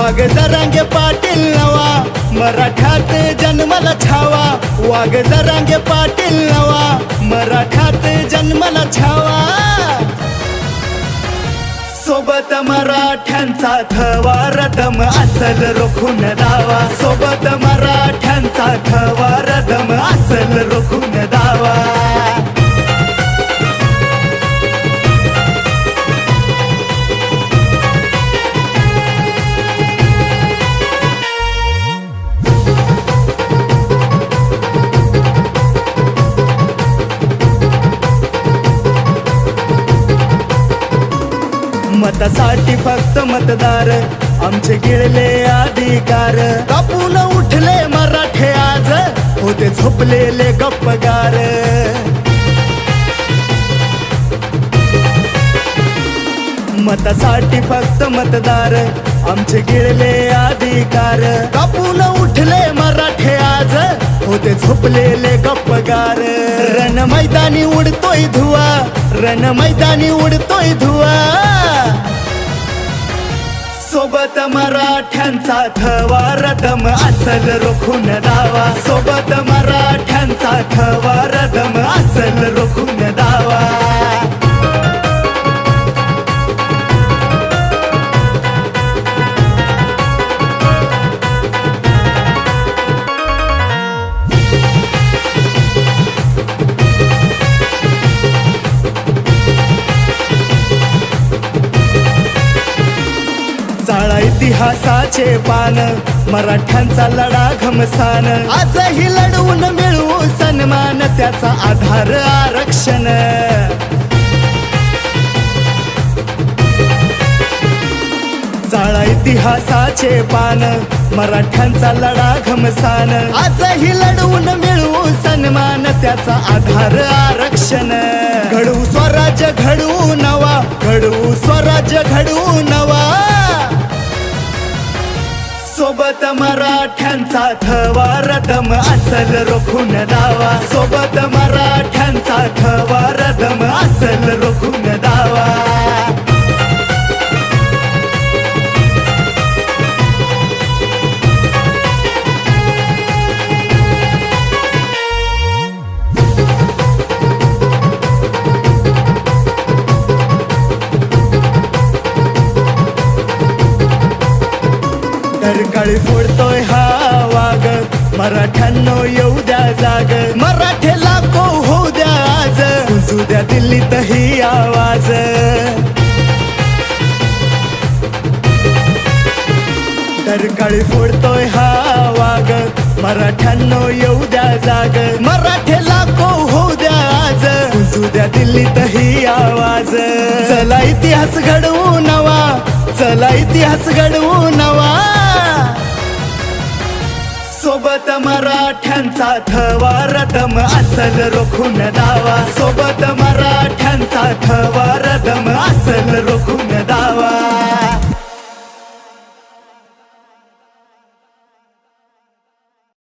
वाघ जरांगे पाटील नवा, मराठ्यात जन्माला छावा. वाघ जरांगे पाटील नवा, मराठ्यात जन्माला छावा. सोबत मराठ्यांचा थवा, रदम असल रोखून दावा. सोबत मराठ्यांचा थवा, रदम असल रोखून दावा. मतासाठी फक्त मतदार, आमचे गिळले अधिकार. कापून उठले मराठे आज, होते झोपलेले गप्पगार. मतासाठी फक्त मतदार, आमचे गिळले अधिकार. कापून उठले मराठे आज, होते झोपलेले गप्पगार. रण मैदानी उडतोय धुवा, रण मैदानी उडतोय धुवा. सोबत मराठ्यांचा थवा, रदम असल रोखून दावा. सोबत मराठ्यांचा थवा, रदम असल रोखून दावा. चाळा इतिहासाचे पान, मराठ्यांचा लढा घमसान. आजही लढवून मिळवू सन्मान, त्याचा आधार आरक्षण. चाळा इतिहासाचे पान, मराठ्यांचा लढा घमसान. आजही लढवून मिळवू सन्मान, त्याचा आधार आरक्षण. घडवू स्वराज्य घडवू नवा, घडवू स्वराज्य घडवू नवा. सोबत मराठ्यांचा थवा, रदम असल रोखून दावा. सोबत मराठ्यांचा थवा, रदम असल रोखून दावा. तरकाळी फोडतोय हा वाघ, मराठ्यांनो येऊ द्या जाग. मराठे लाखो होऊ द्या आज, गुंजू द्या दिल्लीत ही आवाज. तरकाळी फोडतोय हा वाघ, मराठ्यांनो येऊ द्या जाग. मराठे लाखो होऊ द्या आज, गुंजू द्या दिल्लीत ही आवाज. चला इतिहास घडवू नवा, चला इतिहास घडवू नवा. सोबत मराठ्यांचा थवा, रदम असल रोखून दावा. सोबत मराठ्यांचा थवा, रदम असल रोखून दावा.